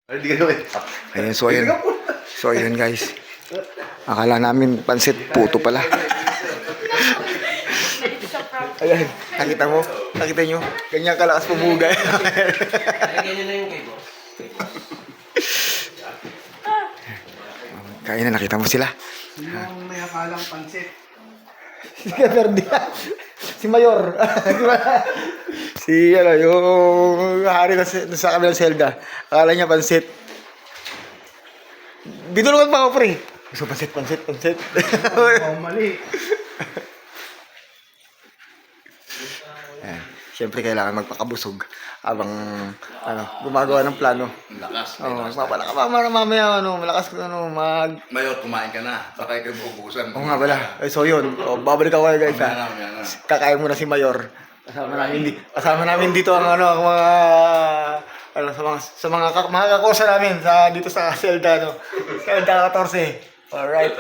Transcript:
Ayan, so ayan. So ayan guys. Akala namin pansit, puto pala. Ayan, nakita mo? Nakita nyo? Ganyan kalakas pumugay. Ganyan na yung kay boss. Kaya na, nakita mo sila. Yung may akalang pansit. Si Gaberdia. Si Mayor. Si ano, yung hari na sa kabilang selda. Akala niya pansit. Binulungan pa ako, pre. Gusto pansit. Oh, mali. Ayan. Siyempre kailangan magpakabusog habang ano, gumagawa ng plano. Lakas. Oo, mamaya malakas Mayor, kumain ka na. Baka ikaw bubusan. Oo nga pala. So yun, babalik ako guys ha. Mamaya na. Kakain muna si Mayor. Kasama namin dito ang ano, ang mga ano sa mga kakosa namin sa dito sa Selda Selda 14. Alright.